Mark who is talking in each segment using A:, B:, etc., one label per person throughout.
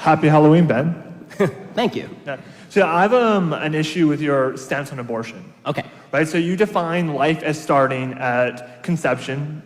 A: Happy Halloween, Ben.
B: Thank you.
A: Yeah. So I have an issue with your stance on abortion.
B: Okay.
A: Right. So you define life as starting at conception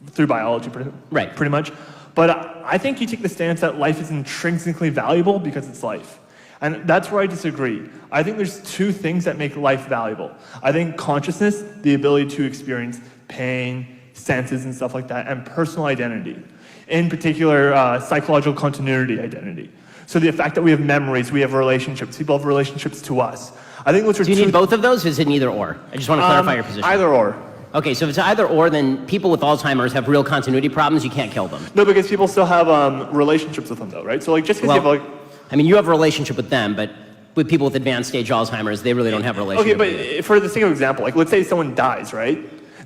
A: through biology, pretty much. But I think you take the stance that life is intrinsically valuable because it's life. And that's where I disagree. I think there's two things that make life valuable. I think consciousness, the ability to experience pain, senses and stuff like that, and personal identity. In particular, psychological continuity identity. So the fact that we have memories, we have relationships, people have relationships to us. I think those are
B: Do you need both of those, or is it an either or? I just want to clarify your position.
A: Either or.
B: Okay, so if it's either or, then people with Alzheimer's have real continuity problems, you can't kill them.
A: No, because people still have relationships with them though, right? So like just because you have like...
B: I mean, you have a relationship with them, but with people with advanced stage Alzheimer's, they really don't have a relationship with you.
A: Okay, but for the sake of example, like let's say someone dies, right?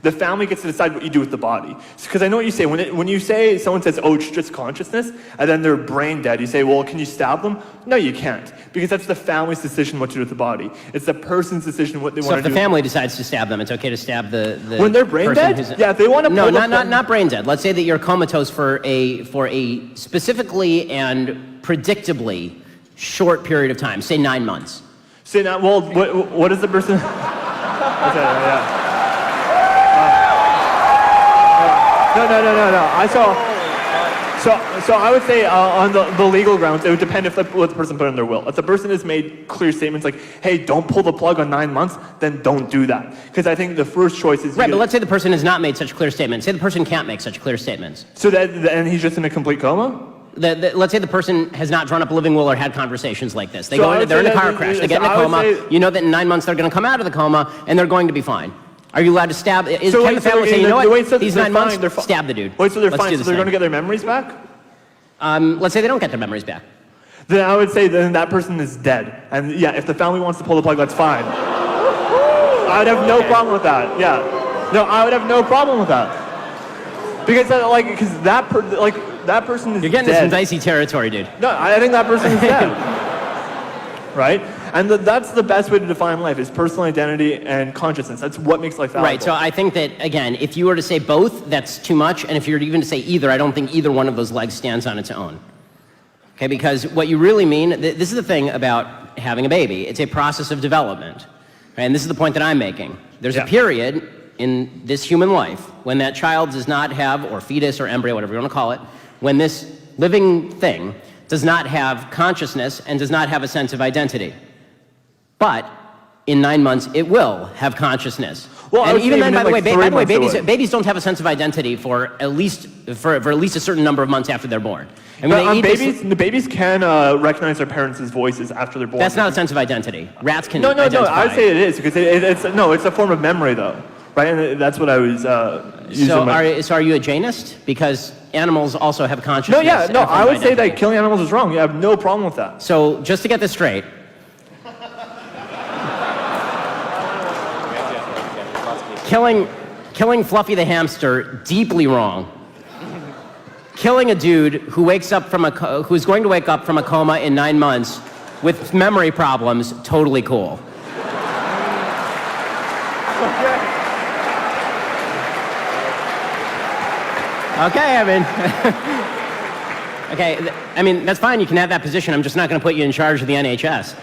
A: The family gets to decide what you do with the body. Because I know what you say. When you say, someone says, oh, it's just consciousness, and then they're brain dead, you say, well, can you stab them? No, you can't. Because that's the family's decision what to do with the body. It's the person's decision what they want to do.
B: So if the family decides to stab them, it's okay to stab the
A: when they're brain dead? Yeah, if they want to
B: No, not brain dead. Let's say that you're comatose for a specifically and predictably short period of time, say 9 months.
A: Say now, well, what is the person? Okay, yeah. No. So I would say on the legal grounds, it would depend if what the person put in their will. If the person has made clear statements like, hey, don't pull the plug on 9 months, then don't do that. Because I think the first choice is...
B: Right, but let's say the person has not made such clear statements. Say the person can't make such clear statements.
A: So and he's just in a complete coma?
B: Let's say the person has not drawn up a living will or had conversations like this. They're in a car crash, they get in a coma, you know that in 9 months they're going to come out of the coma and they're going to be fine. Are you allowed to stab? Can the family say, you know what, these 9 months, stab the dude.
A: Wait, so they're fine, so they're going to get their memories back?
B: Let's say they don't get their memories back.
A: Then I would say then that person is dead. And yeah, if the family wants to pull the plug, that's fine. I would have no problem with that, yeah. No, I would have no problem with that. Because that person is dead.
B: You're getting into some dicey territory, dude.
A: No, I think that person is dead. Right? And that's the best way to define life, is personal identity and consciousness. That's what makes life valuable.
B: Right, so I think that, again, if you were to say both, that's too much. And if you were even to say either, I don't think either one of those legs stands on its own. Okay, because what you really mean, this is the thing about having a baby. It's a process of development. Right? And this is the point that I'm making. There's a period in this human life when that child does not have, or fetus or embryo, whatever you want to call it, when this living thing does not have consciousness and does not have a sense of identity. But in 9 months, it will have consciousness.
A: Well,
B: and even then, by the way, babies don't have a sense of identity for at least a certain number of months after they're born. I mean,
A: the babies can recognize their parents' voices after they're born.
B: That's not a sense of identity. Rats can.
A: No. I would say it is, because it's a form of memory, though, right? And that's what I was using.
B: So are you a Janist? Because animals also have consciousness.
A: No, I would say that killing animals is wrong. You have no problem with that.
B: So just to get this straight. Killing Fluffy the hamster, deeply wrong. Killing a dude who's going to wake up from a coma in 9 months with memory problems, totally cool. Okay, I mean, that's fine, you can have that position, I'm just not going to put you in charge of the NHS.